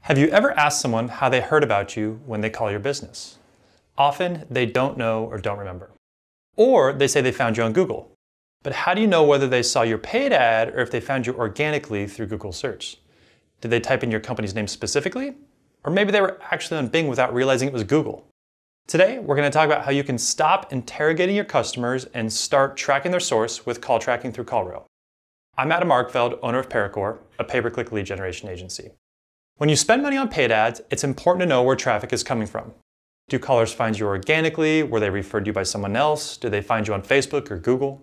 Have you ever asked someone how they heard about you when they call your business? Often they don't know or don't remember. Or they say they found you on Google. But how do you know whether they saw your paid ad or if they found you organically through Google search? Did they type in your company's name specifically? Or maybe they were actually on Bing without realizing it was Google. Today, we're going to talk about how you can stop interrogating your customers and start tracking their source with call tracking through CallRail. I'm Adam Arkfeld, owner of Paracore, a pay-per-click lead generation agency. When you spend money on paid ads, it's important to know where traffic is coming from. Do callers find you organically? Were they referred to you by someone else? Did they find you on Facebook or Google?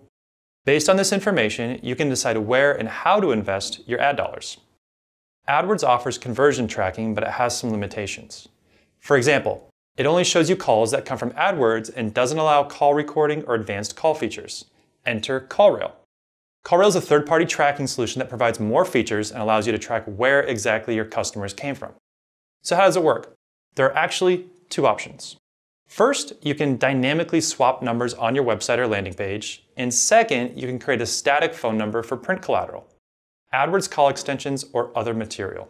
Based on this information, you can decide where and how to invest your ad dollars. AdWords offers conversion tracking, but it has some limitations. For example, it only shows you calls that come from AdWords and doesn't allow call recording or advanced call features. Enter CallRail. CallRail is a third-party tracking solution that provides more features and allows you to track where exactly your customers came from. So how does it work? There are actually two options. First, you can dynamically swap numbers on your website or landing page. And second, you can create a static phone number for print collateral, AdWords call extensions, or other material.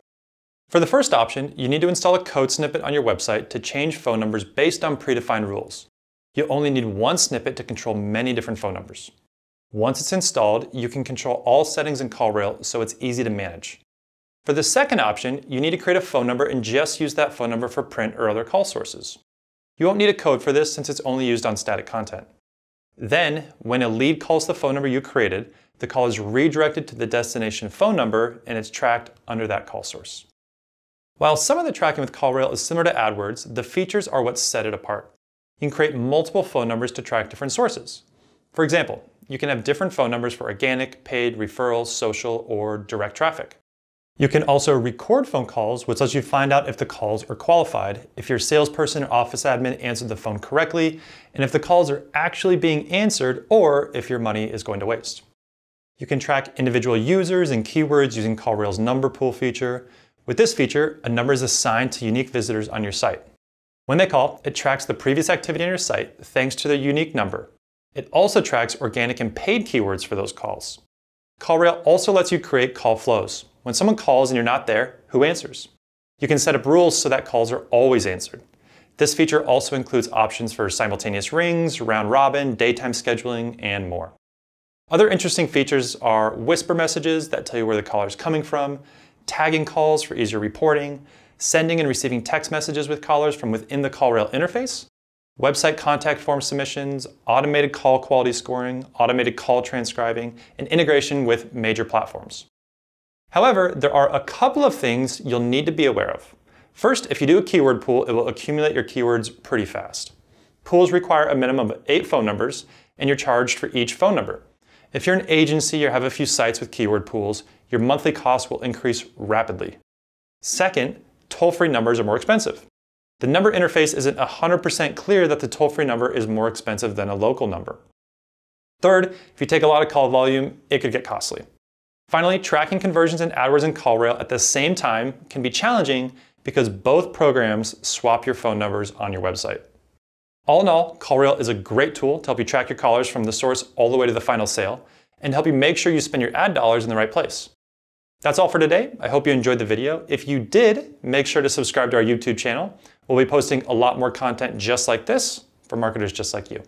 For the first option, you need to install a code snippet on your website to change phone numbers based on predefined rules. You only need one snippet to control many different phone numbers. Once it's installed, you can control all settings in CallRail so it's easy to manage. For the second option, you need to create a phone number and just use that phone number for print or other call sources. You won't need a code for this since it's only used on static content. Then, when a lead calls the phone number you created, the call is redirected to the destination phone number and it's tracked under that call source. While some of the tracking with CallRail is similar to AdWords, the features are what set it apart. You can create multiple phone numbers to track different sources. For example, you can have different phone numbers for organic, paid, referrals, social, or direct traffic. You can also record phone calls, which lets you find out if the calls are qualified, if your salesperson or office admin answered the phone correctly, and if the calls are actually being answered, or if your money is going to waste. You can track individual users and keywords using CallRail's number pool feature. With this feature, a number is assigned to unique visitors on your site. When they call, it tracks the previous activity on your site thanks to their unique number. It also tracks organic and paid keywords for those calls. CallRail also lets you create call flows. When someone calls and you're not there, who answers? You can set up rules so that calls are always answered. This feature also includes options for simultaneous rings, round robin, daytime scheduling, and more. Other interesting features are whisper messages that tell you where the caller is coming from, tagging calls for easier reporting, sending and receiving text messages with callers from within the CallRail interface, website contact form submissions, automated call quality scoring, automated call transcribing, and integration with major platforms. However, there are a couple of things you'll need to be aware of. First, if you do a keyword pool, it will accumulate your keywords pretty fast. Pools require a minimum of 8 phone numbers, and you're charged for each phone number. If you're an agency or have a few sites with keyword pools, your monthly cost will increase rapidly. Second, toll-free numbers are more expensive. The number interface isn't 100% clear that the toll-free number is more expensive than a local number. Third, if you take a lot of call volume, it could get costly. Finally, tracking conversions in AdWords and CallRail at the same time can be challenging because both programs swap your phone numbers on your website. All in all, CallRail is a great tool to help you track your callers from the source all the way to the final sale and help you make sure you spend your ad dollars in the right place. That's all for today. I hope you enjoyed the video. If you did, make sure to subscribe to our YouTube channel. We'll be posting a lot more content just like this for marketers just like you.